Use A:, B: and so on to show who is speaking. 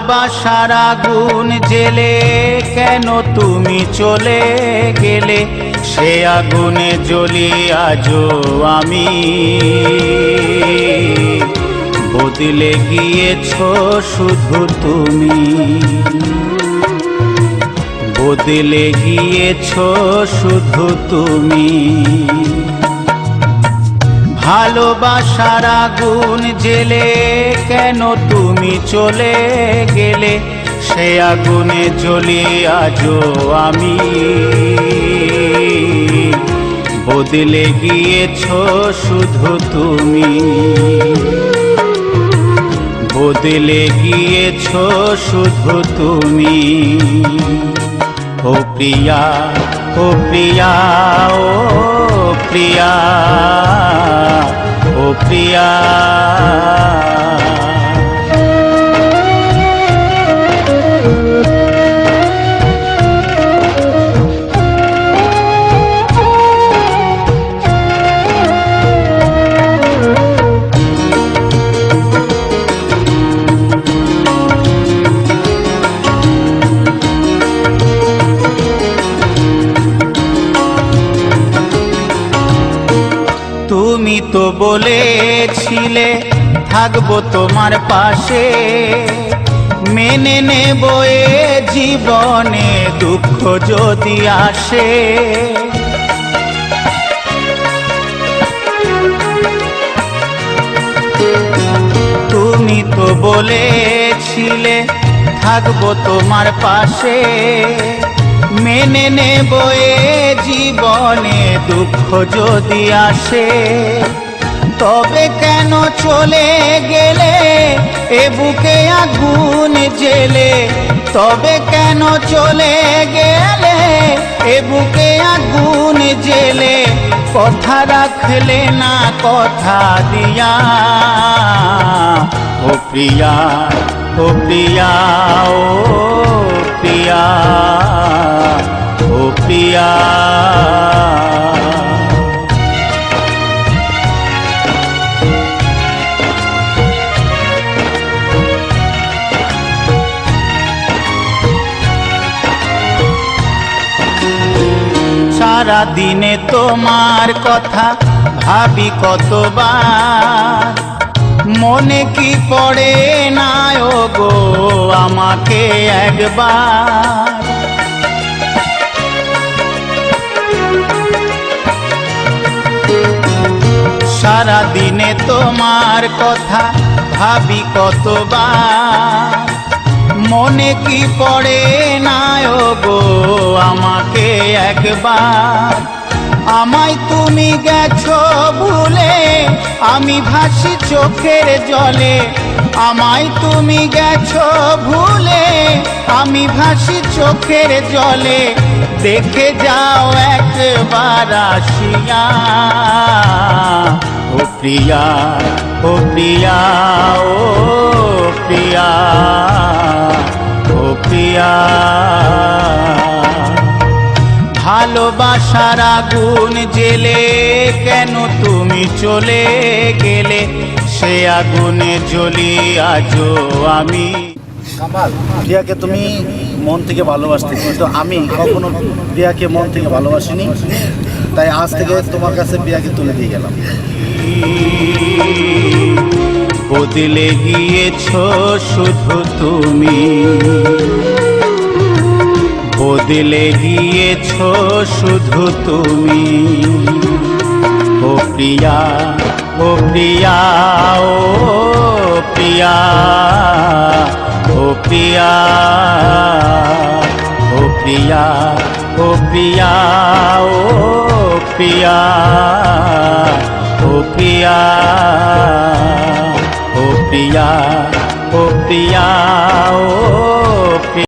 A: ভালোবাসার আগুন জেলে কেন তুমি চলে গেলে, সে আগুনে জ্বলি আজও আমি। বদলে গিয়েছো শুধু তুমি, বদলে গিয়েছো শুধু তুমি। ভালোবাসার আগুন জেলে কেন তুমি চলে গেলে, সে আগুনে জ্বলি আজও আমি। বদলে গিয়েছো শুধু তুমি, বদলে গিয়েছো শুধু তুমি। ও প্রিয়া, ও প্রিয়া, ও প্রিয়া, ও প্রিয়া। তুমি তো বলেছিলে থাকবো তোমার পাশে, মেনে নেব এ জীবনে দুঃখ যদি আসে। তুমি তো বলেছিলে থাকবো তোমার পাশে, মেনে নেব এ জীবনে দুঃখ যদি আসে। তবে কেন চলে গেলে এ বুকে আগুন জেলে, তবে কেন চলে গেলে এ বুকে আগুন জেলে। কথা রাখলে না কথা দিয়া, ও প্রিয়া, ও প্রিয়া, ও প্রিয়া, ও প্রিয়া। সারা দিনে তোমার কথা ভাবি কতবার, মনে কি পড়ে না ও গো আমাকে একবার। সারা দিনে তোমার কথা ভাবি কতবার, মনে কি পড়ে না ও গো আমাকে একবার। আমায় তুমি গেছো ভুলে, আমি ভাসি চোখের জলে। আমায় তুমি গেছো ভুলে, আমি ভাসি চোখের জলে। দেখে যাও একবার আসিয়া, ও প্রিয়া, ও প্রিয়া, ও প্রিয়া, ও প্রিয়া। ভালোবাসার আগুন জেলে কেন তুমি চলে গেলে, সে আগুনে জ্বলি আজও আমি।
B: কামাল, প্রিয়াকে তুমি মন থেকে ভালোবাসতে, কিন্তু আমি কখনো প্রিয়াকে মন থেকে ভালোবাসিনি। তাই আজ থেকে তোমার কাছে প্রিয়াকে তুলে দিয়ে গেলাম।
A: বদলে গিয়েছো শুধু তুমি, বদলে গিয়েছো শুধু তুমি। ও প্রিয়া, ও প্রিয়া, ও প্রিয়া, ও প্রিয়া, ও প্রিয়া, ও প্রিয়া, ও প্রিয়া, ও প্রিয়া, ও প্রিয়া, ও প্রিয়া, ও প্রিয়া।